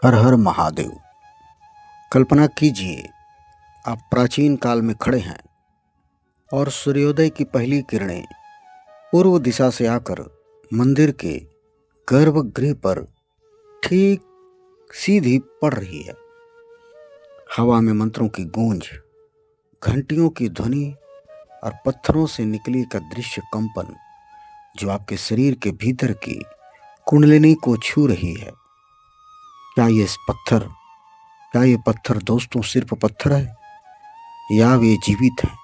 हर हर महादेव। कल्पना कीजिए, आप प्राचीन काल में खड़े हैं और सूर्योदय की पहली किरणें पूर्व दिशा से आकर मंदिर के गर्भगृह पर ठीक सीधी पड़ रही है। हवा में मंत्रों की गूंज, घंटियों की ध्वनि और पत्थरों से निकली का दृश्य कंपन जो आपके शरीर के भीतर की कुंडलिनी को छू रही है। क्या ये पत्थर दोस्तों सिर्फ पत्थर है या वे जीवित हैं,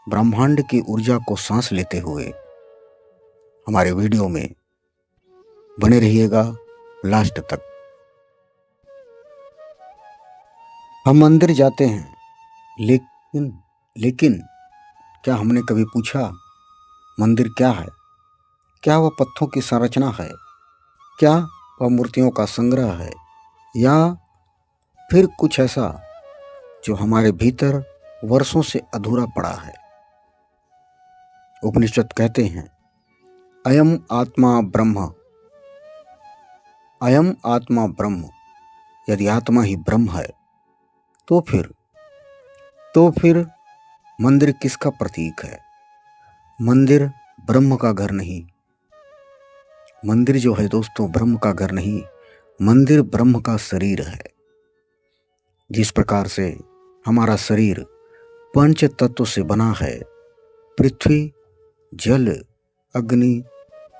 ब्रह्मांड की ऊर्जा को सांस लेते हुए? हमारे वीडियो में बने रहिएगा लास्ट तक। हम मंदिर जाते हैं, लेकिन क्या हमने कभी पूछा मंदिर क्या है? क्या वह पत्थरों की संरचना है? क्या वह मूर्तियों का संग्रह है, या फिर कुछ ऐसा जो हमारे भीतर वर्षों से अधूरा पड़ा है? उपनिषद कहते हैं, अयम आत्मा ब्रह्म। अयम आत्मा ब्रह्म। यदि आत्मा ही ब्रह्म है तो फिर मंदिर किसका प्रतीक है? मंदिर ब्रह्म का घर नहीं। मंदिर जो है दोस्तों ब्रह्म का घर नहीं, मंदिर ब्रह्म का शरीर है। जिस प्रकार से हमारा शरीर पंच तत्व से बना है, पृथ्वी, जल, अग्नि,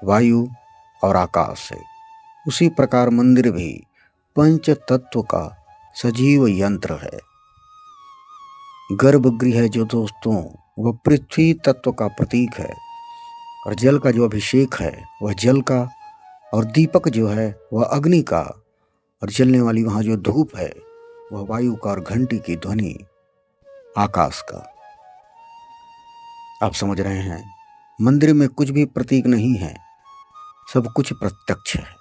वायु और आकाश से, उसी प्रकार मंदिर भी पंच तत्व का सजीव यंत्र है। गर्भगृह है जो दोस्तों वह पृथ्वी तत्व का प्रतीक है, और जल का जो अभिषेक है वह जल का, और दीपक जो है वह अग्नि का, और जलने वाली वहाँ जो धूप है वह वायु का, और घंटी की ध्वनि आकाश का। आप समझ रहे हैं, मंदिर में कुछ भी प्रतीक नहीं है, सब कुछ प्रत्यक्ष है।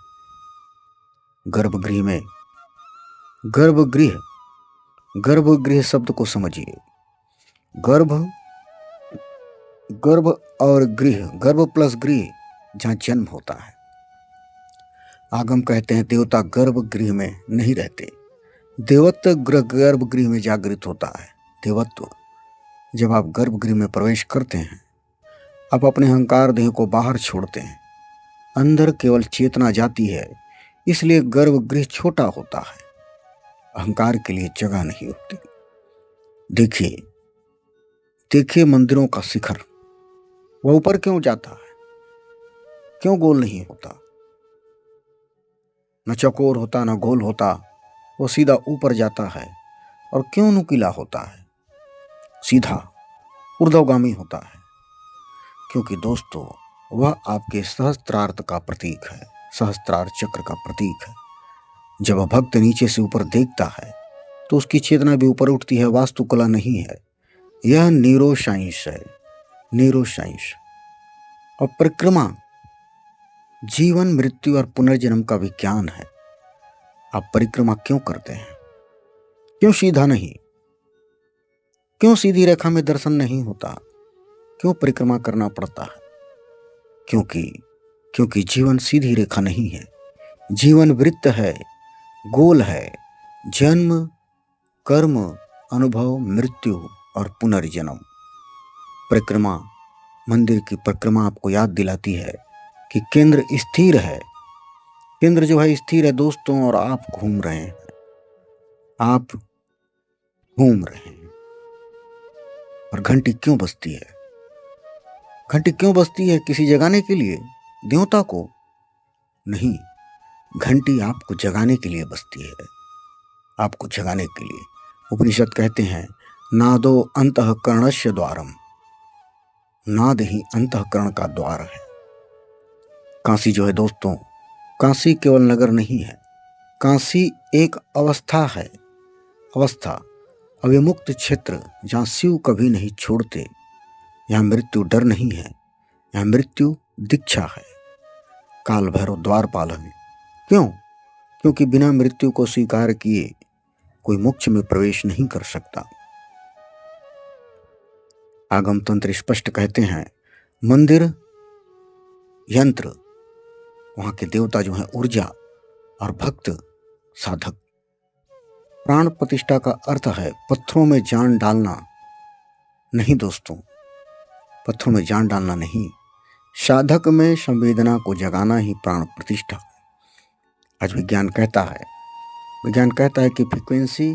गर्भगृह शब्द को समझिए। गर्भ और गृह, गर्भ प्लस गृह, जहाँ जन्म होता है। आगम कहते हैं देवता गर्भगृह में नहीं रहते, देवत्व गर्भगृह में जागृत होता है। देवत्व, जब आप गर्भगृह में प्रवेश करते हैं, आप अपने अहंकार देह को बाहर छोड़ते हैं, अंदर केवल चेतना जाती है। इसलिए गर्भगृह छोटा होता है, अहंकार के लिए जगह नहीं होती। देखिए मंदिरों का शिखर, वह ऊपर क्यों जाता है? क्यों गोल नहीं होता? न चौकोर होता न गोल होता, वो सीधा ऊपर जाता है। और क्यों नुकीला होता है? सीधा ऊर्ध्वगामी होता है, क्योंकि दोस्तों वह आपके सहस्त्रार्थ का प्रतीक है, सहस्त्रार चक्र का प्रतीक है। जब भक्त नीचे से ऊपर देखता है तो उसकी चेतना भी ऊपर उठती है। वास्तुकला नहीं है, यह न्यूरोसाइंस है, न्यूरोसाइंस। और परिक्रमा जीवन, मृत्यु और पुनर्जन्म का विज्ञान है। आप परिक्रमा क्यों करते हैं? क्यों सीधा नहीं? क्यों सीधी रेखा में दर्शन नहीं होता? क्यों परिक्रमा करना पड़ता है? क्योंकि जीवन सीधी रेखा नहीं है, जीवन वृत्त है, गोल है। जन्म, कर्म, अनुभव, मृत्यु और पुनर्जन्म। परिक्रमा, मंदिर की परिक्रमा आपको याद दिलाती है कि केंद्र स्थिर है। केंद्र जो है स्थिर है दोस्तों, और आप घूम रहे हैं। और घंटी क्यों बजती है? घंटी क्यों बजती है? किसी जगाने के लिए, देवता को नहीं। घंटी आपको जगाने के लिए बजती है, आपको जगाने के लिए। उपनिषद कहते हैं, नादो अंतःकरणस्य द्वारम। नाद ही अंतःकरण का द्वार है। काशी जो है दोस्तों, काशी केवल नगर नहीं है, काशी एक अवस्था है। अवस्था, अविमुक्त क्षेत्र, जहाँ शिव कभी नहीं छोड़ते। यहाँ मृत्यु डर नहीं है, यहाँ मृत्यु दीक्षा है। काल भैरव द्वारपाल है। क्योंकि बिना मृत्यु को स्वीकार किए कोई मोक्ष में प्रवेश नहीं कर सकता। आगम तंत्र स्पष्ट कहते हैं, मंदिर यंत्र, वहां के देवता जो है ऊर्जा, और भक्त साधक। प्राण प्रतिष्ठा का अर्थ है पत्थरों में जान डालना नहीं दोस्तों, पत्थरों में जान डालना नहीं, साधक में संवेदना को जगाना ही प्राण प्रतिष्ठा। आज विज्ञान कहता है कि frequency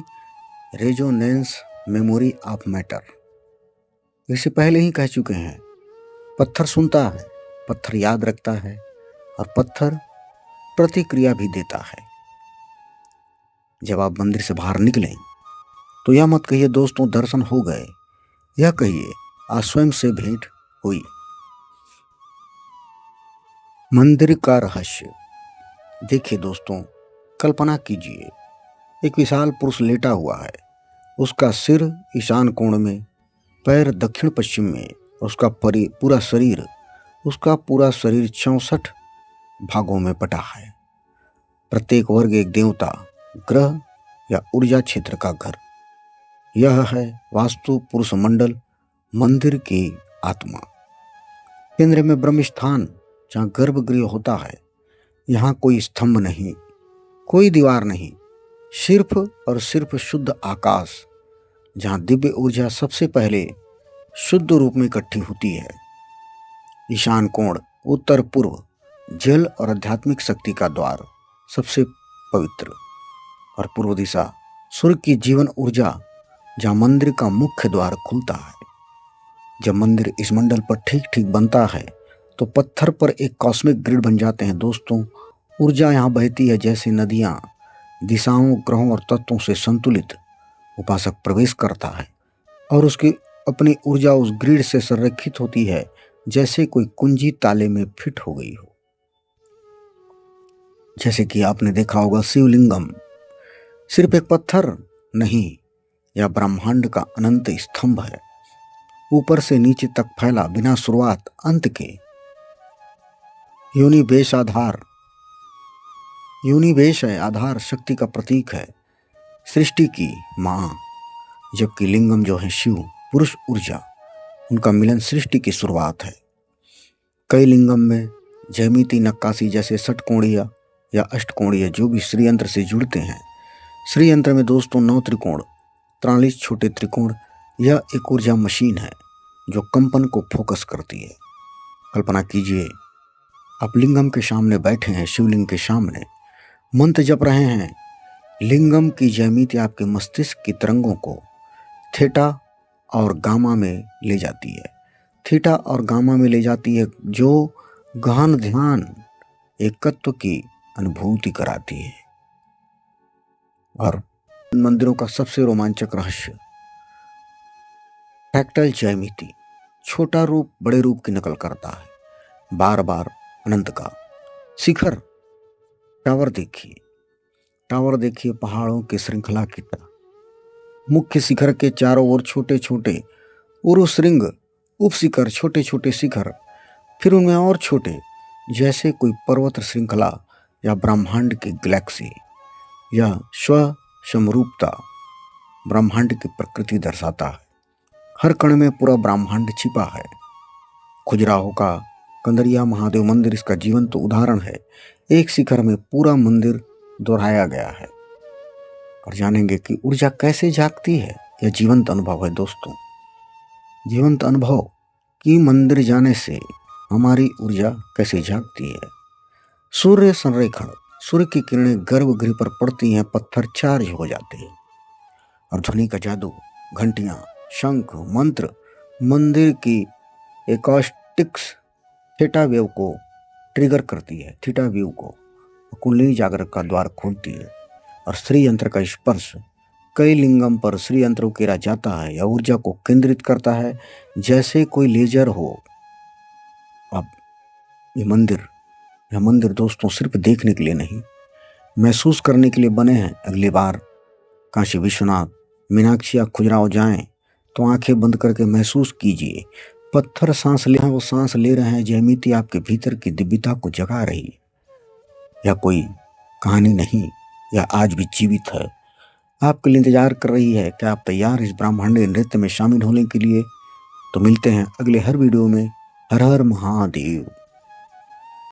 resonance memory of matter. इसे पहले ही कह चुके हैं, पत्थर सुनता है, पत्थर याद रखता है और पत्थर प्रतिक्रिया भी देता है। जब आप मंदिर से बाहर निकलें तो यह मत कहिए दोस्तों दर्शन हो गए, यह कहिए आज स्वयं से भेंट हुई। मंदिर का रहस्य देखिए दोस्तों, कल्पना कीजिए एक विशाल पुरुष लेटा हुआ है, उसका सिर ईशान कोण में, पैर दक्षिण पश्चिम में, उसका पूरा शरीर 64 भागों में बटा है। प्रत्येक वर्ग एक देवता, ग्रह या ऊर्जा क्षेत्र का घर। यह है वास्तु पुरुष मंडल, मंदिर की आत्मा। केंद्र में ब्रह्म स्थान जहाँ गर्भगृह होता है। यहाँ कोई स्तंभ नहीं, कोई दीवार नहीं, सिर्फ और सिर्फ शुद्ध आकाश, जहाँ दिव्य ऊर्जा सबसे पहले शुद्ध रूप में इकट्ठी होती है। ईशान कोण उत्तर पूर्व, जल और आध्यात्मिक शक्ति का द्वार सबसे पवित्र, और पूर्व दिशा सूर्य की जीवन ऊर्जा, जहाँ मंदिर का मुख्य द्वार खुलता है। जब मंदिर इस मंडल पर ठीक ठीक बनता है तो पत्थर पर एक कॉस्मिक ग्रिड बन जाते हैं दोस्तों। ऊर्जा यहाँ बहती है जैसे नदियाँ, दिशाओं, ग्रहों और तत्वों से संतुलित। उपासक प्रवेश करता है और उसकी अपनी ऊर्जा उस ग्रिड से संरक्षित होती है जैसे कोई कुंजी ताले में फिट हो गई हो। जैसे कि आपने देखा होगा शिवलिंगम सिर्फ एक पत्थर नहीं, यह ब्रह्मांड का अनंत स्तंभ है, ऊपर से नीचे तक फैला, बिना शुरुआत अंत के। यूनिबेश है आधार, शक्ति का प्रतीक है, सृष्टि की मां। जबकि लिंगम जो है शिव, पुरुष ऊर्जा, उनका मिलन सृष्टि की शुरुआत है। कई लिंगम में ज्यामिति नक्काशी जैसे षटकोणीय या अष्टकोणीय जो भी श्रीयंत्र से जुड़ते हैं। श्रीयंत्र में दोस्तों 9 त्रिकोण, 43 छोटे त्रिकोण। यह एक ऊर्जा मशीन है जो कंपन को फोकस करती है। कल्पना कीजिए आप लिंगम के सामने बैठे हैं, शिवलिंग के सामने मंत्र जप रहे हैं। लिंगम की ज्यामिति आपके मस्तिष्क की तरंगों को थीटा और गामा में ले जाती है। थीटा और गामा में ले जाती है जो गहन ध्यान, एकत्व की अनुभूति कराती है। और मंदिरों का सबसे रोमांचक रहस्य फ्रैक्टल ज्यामिति, छोटा रूप बड़े रूप की नकल करता है, बार बार अनंत का। शिखर टावर देखिए पहाड़ों की श्रृंखला की तरह। मुख्य शिखर के चारों ओर छोटे छोटे उरुश्रृंग, उपशिखर, छोटे छोटे शिखर, फिर उनमें और छोटे, जैसे कोई पर्वत श्रृंखला या ब्रह्मांड की गैलेक्सी। यह स्वसमरूपता ब्रह्मांड की प्रकृति दर्शाता है। हर कण में पूरा ब्रह्मांड छिपा है। खजुराहो का कंदरिया महादेव मंदिर इसका जीवंत उदाहरण है। एक शिखर में पूरा मंदिर दोहराया गया है। और जानेंगे कि ऊर्जा कैसे जागती है। यह जीवंत अनुभव है दोस्तों, जीवंत अनुभव कि मंदिर जाने से हमारी ऊर्जा कैसे जागती है। सूर्य संरेखण, सूर्य की किरणें गर्भगृह पर पड़ती हैं, पत्थर चार्ज हो जाते हैं। और ध्वनि का जादू, घंटियां, शंख, मंत्र मंदिर की एकॉस्टिक्स थीटा वेव को ट्रिगर करती है, थीटा वेव को कुंडली जागरण का द्वार खोलती है। और श्री यंत्र का स्पर्श कई लिंगम पर श्री यंत्र उकेरा जाता है या ऊर्जा को केंद्रित करता है जैसे कोई लेजर हो। अब यह मंदिर दोस्तों सिर्फ देखने के लिए नहीं, महसूस करने के लिए बने हैं। अगली बार काशी विश्वनाथ, मीनाक्षी या खजुराहो जाएं तो आंखें बंद करके महसूस कीजिए, पत्थर सांस ले, वो सांस ले रहे हैं, ज्यामिति आपके भीतर की दिव्यता को जगा रही है। यह कोई कहानी नहीं, यह आज भी जीवित है, आपके लिए इंतजार कर रही है। क्या आप तैयार इस ब्रह्मांडीय नृत्य में शामिल होने के लिए? तो मिलते हैं अगले हर वीडियो में। हर हर महादेव।